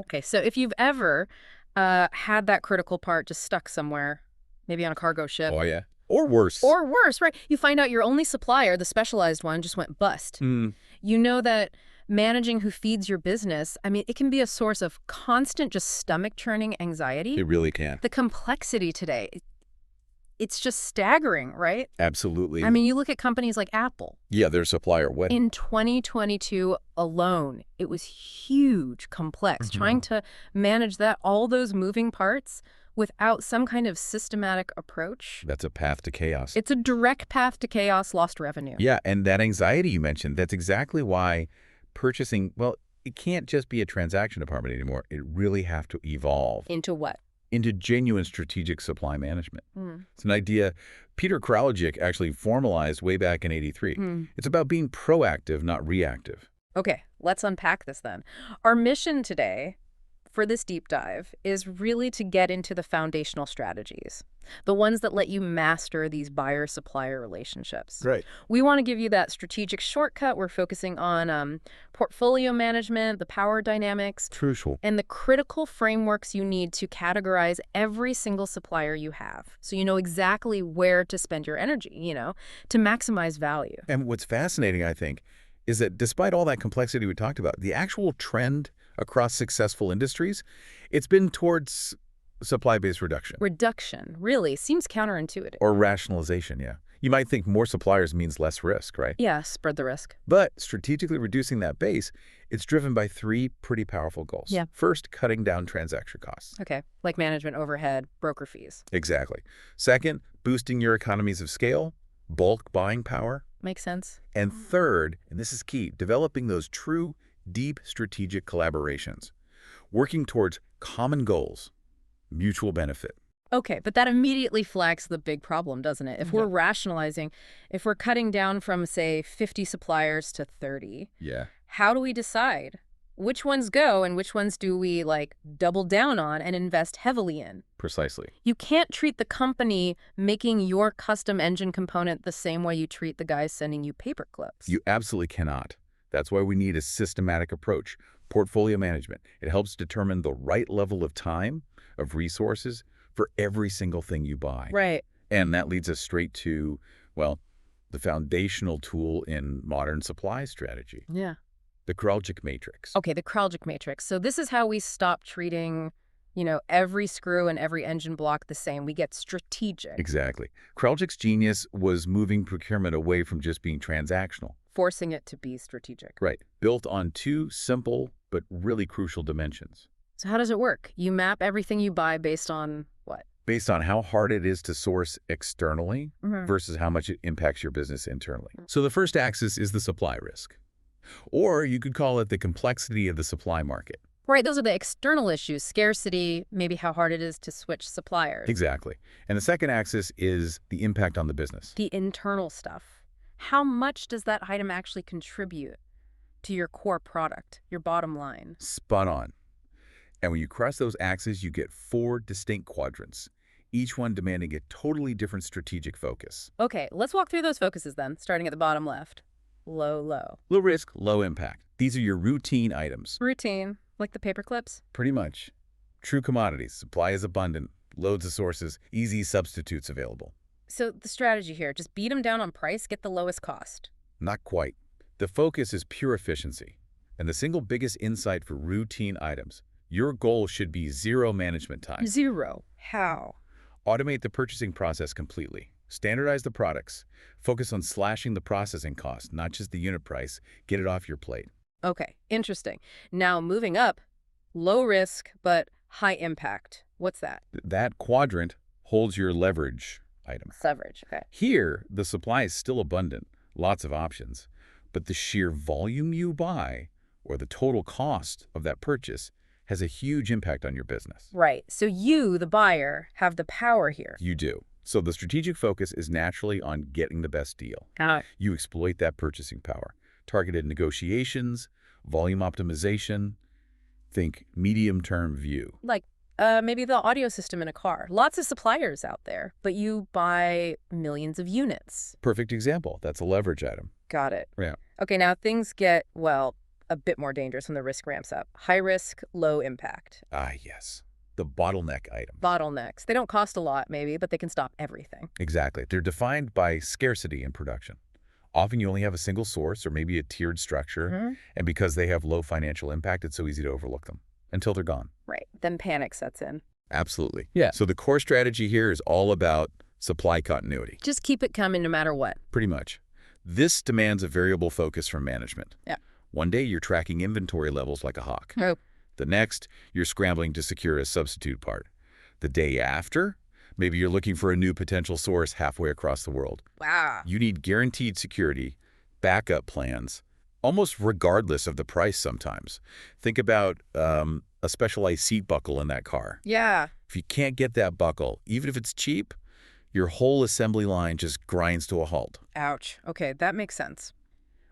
Okay, so if you've ever had that critical part just stuck somewhere, maybe on a cargo ship, Oh, yeah. Or worse. or worse, right? You find out your only supplier, the specialized one, just went bust. Hmm. You know that managing who feeds your business, I mean, it can be a source of constant, just stomach-churning anxiety. It really can. The complexity today, it's just staggering, right? Absolutely. I mean, you look at companies like Apple. Yeah, their supplier went. In 2022 alone, it was huge, complex, trying to manage that, all those moving parts without some kind of systematic approach. That's a path to chaos. It's a direct path to chaos, lost revenue. Yeah, and that anxiety you mentioned, that's exactly why purchasing, well, it can't just be a transaction department anymore. It really have to evolve Into what? into genuine strategic supply management. Hmm. It's an idea Peter Kraljic actually formalized way back in '83. Hmm. It's about being proactive, not reactive. Okay, let's unpack this then. Our mission today for this deep dive is really to get into the foundational strategies, the ones that let you master these buyer-supplier relationships. Right. We want to give you that strategic shortcut. We're focusing on portfolio management, the power dynamics, Crucial. and the critical frameworks you need to categorize every single supplier you have, so you know exactly where to spend your energy, to maximize value. And what's fascinating, I think, is that despite all that complexity we talked about, the actual trend across successful industries, it's been towards supply-based reduction. Reduction, really, seems counterintuitive. Or rationalization, yeah. You might think more suppliers means less risk, right? Yeah, spread the risk. But strategically reducing that base, it's driven by three pretty powerful goals. Yeah. First, cutting down transaction costs. Okay, like management overhead, broker fees. Exactly. Second, boosting your economies of scale, bulk buying power. Makes sense. And third, and this is key, developing those true, deep strategic collaborations, working towards common goals, mutual benefit. Okay, but that immediately flags the big problem, doesn't it? If we're rationalizing, if we're cutting down from, say, 50 suppliers to 30, Yeah. how do we decide which ones go and which ones do we, double down on and invest heavily in? Precisely. You can't treat the company making your custom engine component the same way you treat the guys sending you paper clips. You absolutely cannot. That's why we need a systematic approach, portfolio management. It helps determine the right level of time, of resources, for every single thing you buy. Right. And that leads us straight to, well, the foundational tool in modern supply strategy, Yeah. the Kraljic Matrix. Okay, the Kraljic Matrix. So this is how we stop treating, every screw and every engine block the same. We get strategic. Exactly. Kraljic's genius was moving procurement away from just being transactional. Forcing it to be strategic. Right. Built on two simple but really crucial dimensions. So how does it work? You map everything you buy based on what? Based on how hard it is to source externally versus how much it impacts your business internally. So the first axis is the supply risk. Or you could call it the complexity of the supply market. Right, those are the external issues, scarcity, maybe how hard it is to switch suppliers. Exactly. And the second axis is the impact on the business. The internal stuff. How much does that item actually contribute to your core product, your bottom line? Spot on. And when you cross those axes, you get four distinct quadrants, each one demanding a totally different strategic focus. Okay, let's walk through those focuses then, starting at the bottom left. Low, low. Low risk, low impact. These are your routine items. Routine, like the paper clips? Pretty much. True commodities. Supply is abundant, loads of sources, easy substitutes available. So the strategy here, just beat them down on price, get the lowest cost. Not quite. The focus is pure efficiency. And the single biggest insight for routine items, your goal should be zero management time. Zero. How? Automate the purchasing process completely. Standardize the products. Focus on slashing the processing cost, not just the unit price. Get it off your plate. Okay, interesting. Now moving up, low risk but high impact. What's that? That quadrant holds your leverage item. Leverage, okay. Here, the supply is still abundant, lots of options, but the sheer volume you buy or the total cost of that purchase has a huge impact on your business. Right. So you, the buyer, have the power here. You do. So the strategic focus is naturally on getting the best deal. Got it. You exploit that purchasing power. Targeted negotiations, volume optimization, think medium-term view. Like maybe the audio system in a car. Lots of suppliers out there, but you buy millions of units. Perfect example. That's a leverage item. Got it. Yeah. Okay, now things get, well, a bit more dangerous when the risk ramps up. High risk, low impact. Ah, yes. The bottleneck items. Bottlenecks. They don't cost a lot, maybe, but they can stop everything. Exactly. They're defined by scarcity in production. Often you only have a single source or maybe a tiered structure, and because they have low financial impact, it's so easy to overlook them until they're gone. Right. Then panic sets in. Absolutely. Yeah. So the core strategy here is all about supply continuity. Just keep it coming no matter what. Pretty much. This demands a variable focus from management. Yeah. One day you're tracking inventory levels like a hawk. Oh. The next, you're scrambling to secure a substitute part. The day after, maybe you're looking for a new potential source halfway across the world. Wow. You need guaranteed security, backup plans, almost regardless of the price sometimes. Think about a specialized seat buckle in that car. Yeah. If you can't get that buckle, even if it's cheap, your whole assembly line just grinds to a halt. Ouch. Okay, that makes sense.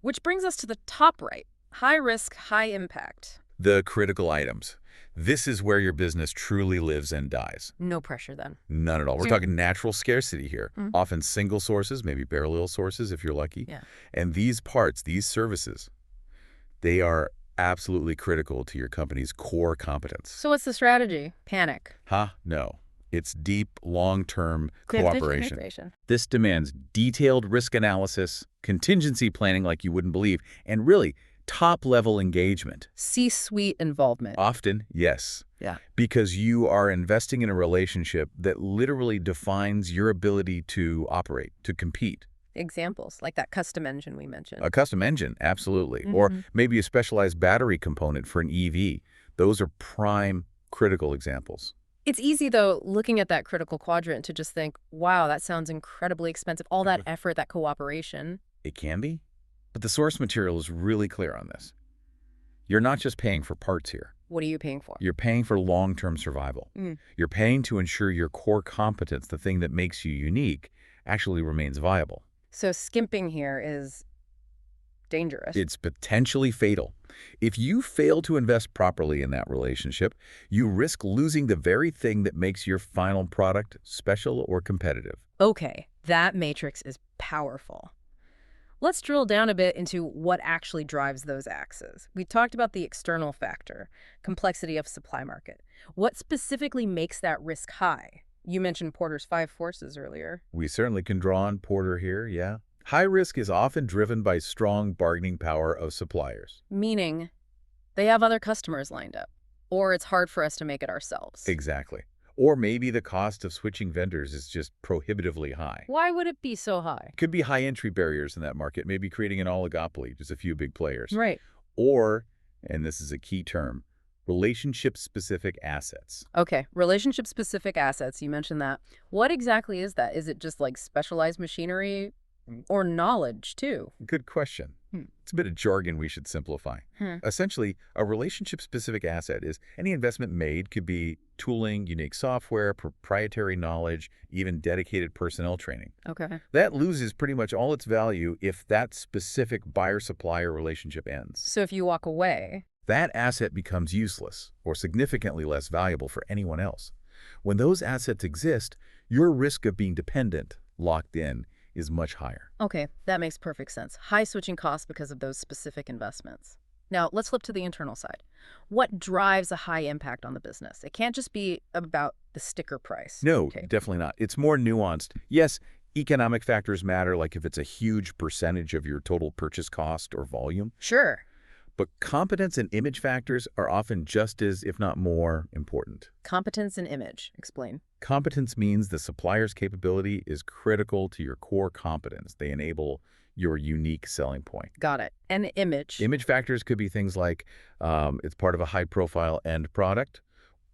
Which brings us to the top right. High risk, high impact. The critical items. This is where your business truly lives and dies. No pressure then. None at all. We're talking natural scarcity here. Often single sources, maybe parallel sources if you're lucky. Yeah. And these parts, these services, they are absolutely critical to your company's core competence. So what's the strategy? Panic. No. It's deep, long-term Kraljic cooperation. Matrix. This demands detailed risk analysis, contingency planning like you wouldn't believe, and really top-level engagement. C-suite involvement. Often, yes. Yeah. Because you are investing in a relationship that literally defines your ability to operate, to compete. Examples, like that custom engine we mentioned. A custom engine, absolutely. Or maybe a specialized battery component for an EV. Those are prime critical examples. It's easy, though, looking at that critical quadrant to just think, wow, that sounds incredibly expensive. All that effort, that cooperation. It can be, but the source material is really clear on this. You're not just paying for parts here. What are you paying for? You're paying for long-term survival. You're paying to ensure your core competence, the thing that makes you unique, actually remains viable. So skimping here is dangerous. It's potentially fatal. If you fail to invest properly in that relationship, you risk losing the very thing that makes your final product special or competitive. Okay, that matrix is powerful. Let's drill down a bit into what actually drives those axes. We talked about the external factor, complexity of supply market. What specifically makes that risk high? You mentioned Porter's 5 forces earlier. We certainly can draw on Porter here, yeah. High risk is often driven by strong bargaining power of suppliers. Meaning they have other customers lined up, or it's hard for us to make it ourselves. Exactly. Or maybe the cost of switching vendors is just prohibitively high. Why would it be so high? Could be high entry barriers in that market, maybe creating an oligopoly, just a few big players. Right. Or, and this is a key term, relationship-specific assets. Okay, relationship-specific assets, you mentioned that. What exactly is that? Is it just like specialized machinery or knowledge, too? Good question. It's a bit of jargon we should simplify. Essentially, a relationship-specific asset is any investment made could be tooling, unique software, proprietary knowledge, even dedicated personnel training. Okay. That loses pretty much all its value if that specific buyer-supplier relationship ends. So if you walk away, that asset becomes useless or significantly less valuable for anyone else. When those assets exist, your risk of being dependent, locked in, is much higher. Okay, that makes perfect sense. High switching costs because of those specific investments. Now, let's flip to the internal side. What drives a high impact on the business? It can't just be about the sticker price. No, definitely not. It's more nuanced. Yes, economic factors matter, like if it's a huge percentage of your total purchase cost or volume. Sure. But competence and image factors are often just as, if not more, important. Competence and image. Explain. Competence means the supplier's capability is critical to your core competence. They enable your unique selling point. Got it. And image. Image factors could be things like it's part of a high-profile end product,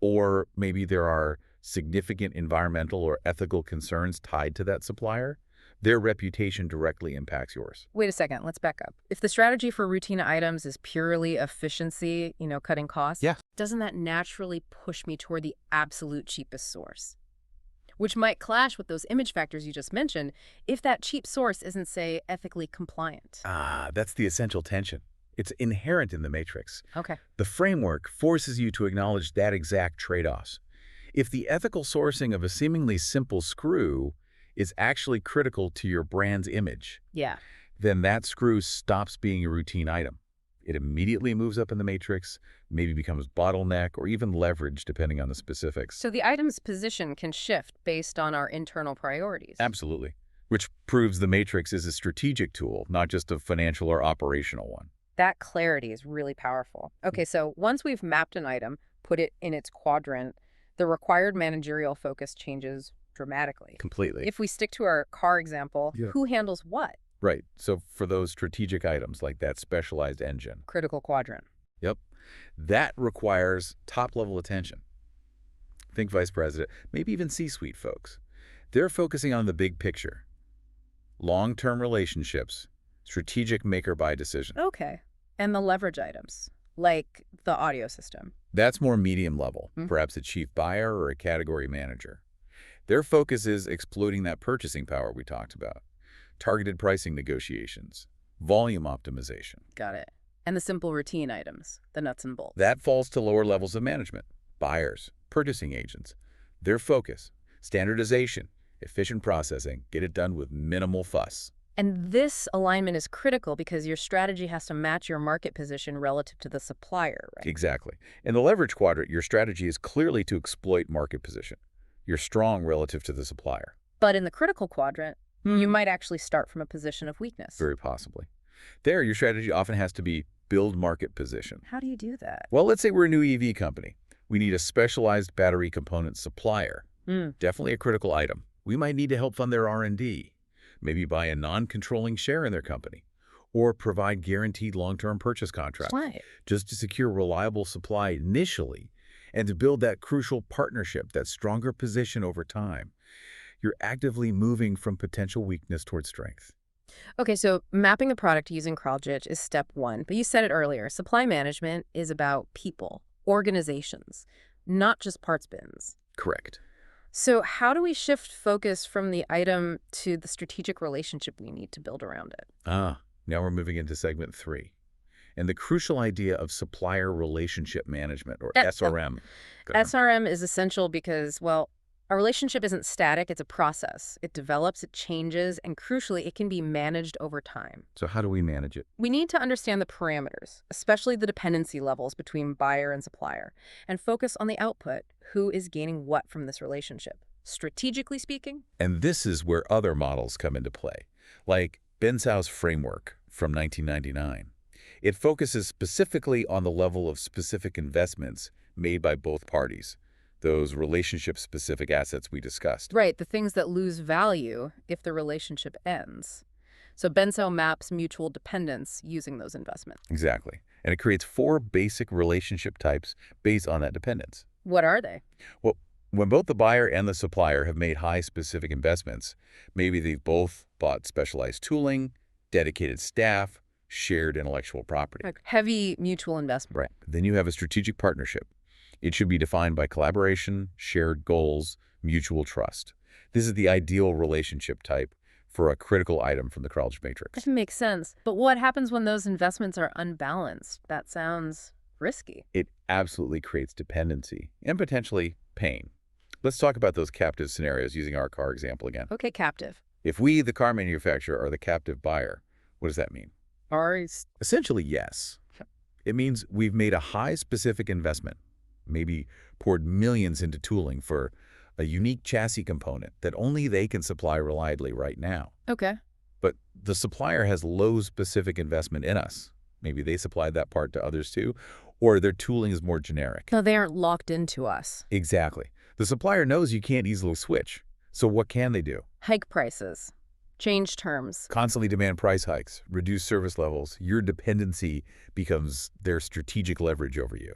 or maybe there are significant environmental or ethical concerns tied to that supplier. Their reputation directly impacts yours. Wait a second, let's back up. If the strategy for routine items is purely efficiency, cutting costs, doesn't that naturally push me toward the absolute cheapest source? Which might clash with those image factors you just mentioned if that cheap source isn't, say, ethically compliant. That's the essential tension. It's inherent in the matrix. Okay. The framework forces you to acknowledge that exact trade-offs. If the ethical sourcing of a seemingly simple screw is actually critical to your brand's image, then that screw stops being a routine item. It immediately moves up in the matrix, maybe becomes bottleneck or even leverage depending on the specifics. So the item's position can shift based on our internal priorities. Absolutely. Which proves the matrix is a strategic tool, not just a financial or operational one. That clarity is really powerful. Okay, so once we've mapped an item, put it in its quadrant, the required managerial focus changes dramatically. Completely. If we stick to our car example, Yeah. who handles what? Right. So for those strategic items like that specialized engine, Critical quadrant. yep, that requires top-level attention. Think vice president, maybe even C-suite folks. They're focusing on the big picture, long-term relationships, strategic make-or-buy decision. Okay. And the leverage items, like the audio system. That's more medium level, Mm. perhaps a chief buyer or a category manager. Their focus is exploiting that purchasing power we talked about, targeted pricing negotiations, volume optimization. Got it. And the simple routine items, the nuts and bolts. That falls to lower levels of management, buyers, purchasing agents. Their focus, standardization, efficient processing, get it done with minimal fuss. And this alignment is critical because your strategy has to match your market position relative to the supplier, right? Exactly. In the leverage quadrant, your strategy is clearly to exploit market position. You're strong relative to the supplier. But in the critical quadrant, you might actually start from a position of weakness. Very possibly. There, your strategy often has to be build market position. How do you do that? Well, let's say we're a new EV company. We need a specialized battery component supplier. Definitely a critical item. We might need to help fund their R&D, maybe buy a non-controlling share in their company, or provide guaranteed long-term purchase contracts Right. just to secure reliable supply initially and to build that crucial partnership, that stronger position over time. You're actively moving from potential weakness toward strength. Okay, so mapping the product using Kraljic is step one. But you said it earlier, supply management is about people, organizations, not just parts bins. Correct. So how do we shift focus from the item to the strategic relationship we need to build around it? Now we're moving into segment 3. And the crucial idea of Supplier Relationship Management, or SRM. SRM is essential because, well, a relationship isn't static, it's a process. It develops, it changes, and crucially, it can be managed over time. So how do we manage it? We need to understand the parameters, especially the dependency levels between buyer and supplier, and focus on the output, who is gaining what from this relationship. Strategically speaking, And this is where other models come into play, like Bensau's framework from 1999. It focuses specifically on the level of specific investments made by both parties, those relationship-specific assets we discussed. right, the things that lose value if the relationship ends. So Bensaou maps mutual dependence using those investments. Exactly. And it creates 4 basic relationship types based on that dependence. What are they? Well, when both the buyer and the supplier have made high specific investments, maybe they've both bought specialized tooling, dedicated staff, shared intellectual property. Like heavy mutual investment. Right. Then you have a strategic partnership. It should be defined by collaboration, shared goals, mutual trust. This is the ideal relationship type for a critical item from the Kraljic Matrix. That makes sense. But what happens when those investments are unbalanced? That sounds risky. It absolutely creates dependency and potentially pain. Let's talk about those captive scenarios using our car example again. Okay, captive. If we, the car manufacturer, are the captive buyer, what does that mean? Essentially, yes. It means we've made a high specific investment, maybe poured millions into tooling for a unique chassis component that only they can supply reliably right now. Okay. But the supplier has low specific investment in us. Maybe they supplied that part to others too, or their tooling is more generic. No, they aren't locked into us. Exactly. The supplier knows you can't easily switch. So what can they do? Hike prices. Change terms. Constantly demand price hikes, reduce service levels. Your dependency becomes their strategic leverage over you.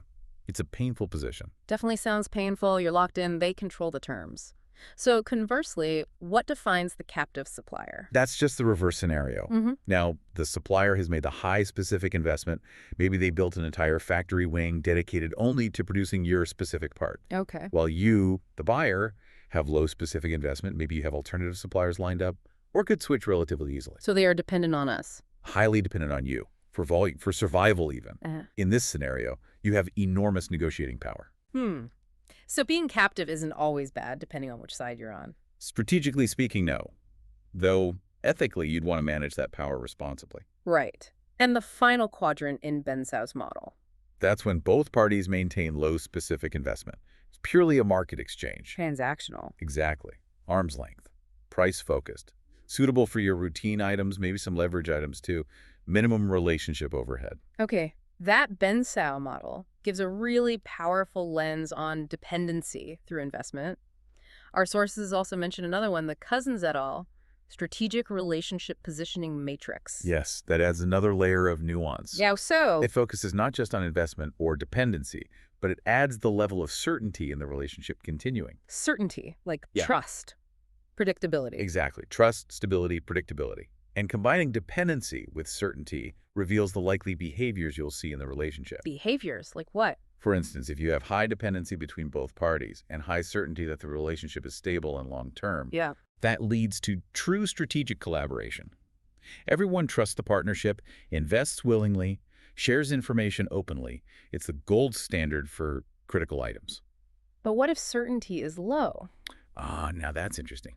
It's a painful position. Definitely sounds painful. You're locked in. They control the terms. So conversely, what defines the captive supplier? That's just the reverse scenario. Now, the supplier has made the high specific investment. Maybe they built an entire factory wing dedicated only to producing your specific part. Okay. While you, the buyer, have low specific investment. Maybe you have alternative suppliers lined up or could switch relatively easily. So they are dependent on us. Highly dependent on you for volume, for survival even. In this scenario, you have enormous negotiating power. So being captive isn't always bad, depending on which side you're on. Strategically speaking, no. Though ethically, you'd want to manage that power responsibly. Right. And the final quadrant in Bensau's model. That's when both parties maintain low specific investment. It's purely a market exchange. Transactional. Exactly. Arm's length. Price-focused. Suitable for your routine items, maybe some leverage items too. Minimum relationship overhead. Okay, that Bensau model gives a really powerful lens on dependency through investment. Our sources also mention another one, the Cousins et al. Strategic Relationship Positioning Matrix. Yes, that adds another layer of nuance. Yeah, so It focuses not just on investment or dependency, but it adds the level of certainty in the relationship continuing. certainty, like Yeah. trust, predictability. Exactly. Trust, stability, predictability. And combining dependency with certainty reveals the likely behaviors you'll see in the relationship. Behaviors, like what? For instance, if you have high dependency between both parties and high certainty that the relationship is stable and long-term, Yeah. that leads to true strategic collaboration. Everyone trusts the partnership, invests willingly, shares information openly. It's the gold standard for critical items. But what if certainty is low? Now that's interesting.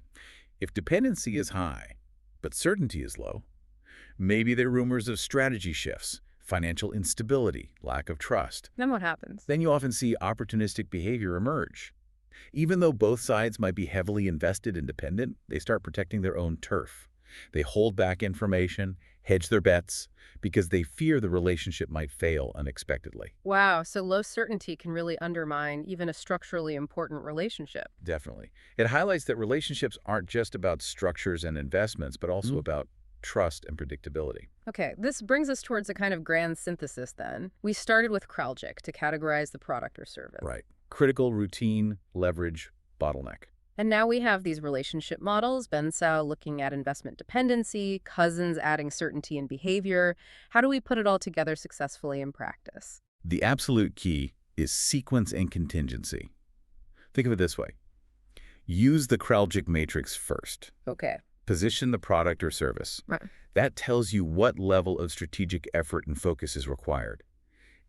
If dependency is high, but certainty is low, maybe there are rumors of strategy shifts, financial instability, lack of trust. Then what happens? Then you often see opportunistic behavior emerge. Even though both sides might be heavily invested and dependent, they start protecting their own turf. They hold back information, hedge their bets, because they fear the relationship might fail unexpectedly. Wow, so low certainty can really undermine even a structurally important relationship. Definitely. It highlights that relationships aren't just about structures and investments, but also about trust and predictability. Okay, this brings us towards a kind of grand synthesis then. We started with Kraljic to categorize the product or service. Right. Critical, routine, leverage, bottleneck. And now we have these relationship models, Bensaou looking at investment dependency, Cousins adding certainty and behavior. How do we put it all together successfully in practice? The absolute key is sequence and contingency. Think of it this way. Use the Kraljic Matrix first. Okay. Position the product or service. Right. That tells you what level of strategic effort and focus is required.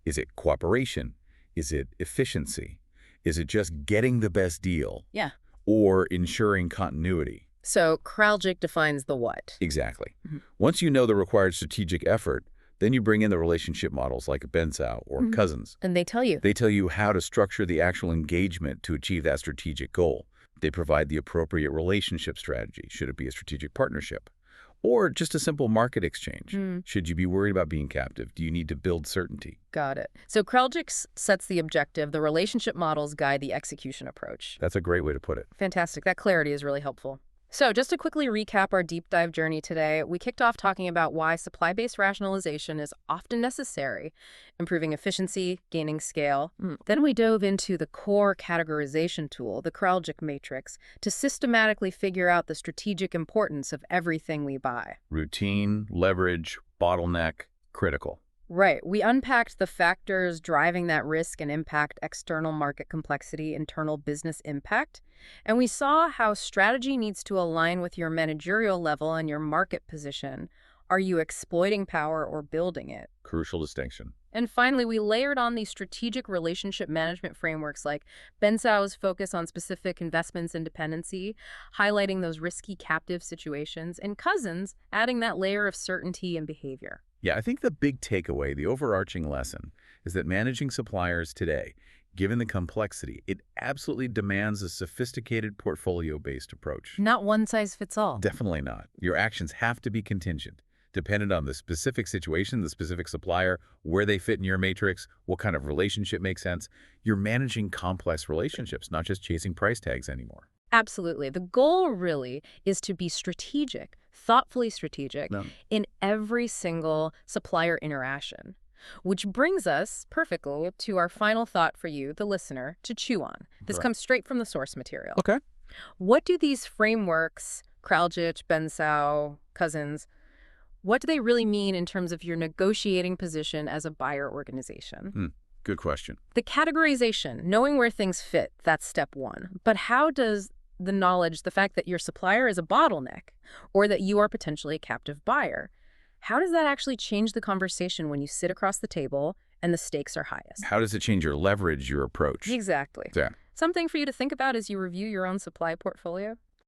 Is it cooperation? Is it efficiency? Is it just getting the best deal? Yeah. Or ensuring continuity? So Kraljic defines the what. Exactly. Once you know the required strategic effort, then you bring in the relationship models like Bensaou or Cousins. And they tell you. They tell you how to structure the actual engagement to achieve that strategic goal. They provide the appropriate relationship strategy. Should it be a strategic partnership? Or just a simple market exchange? Should you be worried about being captive? Do you need to build certainty? Got it. So Kraljic sets the objective, the relationship models guide the execution approach. That's a great way to put it. Fantastic. That clarity is really helpful. So just to quickly recap our deep dive journey today, we kicked off talking about why supply-based rationalization is often necessary, improving efficiency, gaining scale. Then we dove into the core categorization tool, the Kraljic Matrix, to systematically figure out the strategic importance of everything we buy. Routine, leverage, bottleneck, critical. Right. We unpacked the factors driving that risk and impact: external market complexity, internal business impact. And we saw how strategy needs to align with your managerial level and your market position. Are you exploiting power or building it? Crucial distinction. And finally, we layered on these strategic relationship management frameworks like Bensau's focus on specific investments and dependency, highlighting those risky captive situations, and Cousins adding that layer of certainty and behavior. Yeah, I think the big takeaway, the overarching lesson, is that managing suppliers today, given the complexity, it absolutely demands a sophisticated portfolio-based approach. Not one size fits all. Definitely not. Your actions have to be contingent, dependent on the specific situation, the specific supplier, where they fit in your matrix, what kind of relationship makes sense. You're managing complex relationships, not just chasing price tags anymore. Absolutely. The goal really is to be strategic, thoughtfully strategic, in every single supplier interaction. Which brings us perfectly to our final thought for you, the listener, to chew on. This comes straight from the source material. Okay. What do these frameworks, Kraljic, Bensaou, Cousins, what do they really mean in terms of your negotiating position as a buyer organization? Good question. The categorization, knowing where things fit, that's step one. But how does the knowledge, the fact that your supplier is a bottleneck or that you are potentially a captive buyer, how does that actually change the conversation when you sit across the table and the stakes are highest? How does it change your leverage, your approach? Exactly. Yeah. Something for you to think about as you review your own supply portfolio?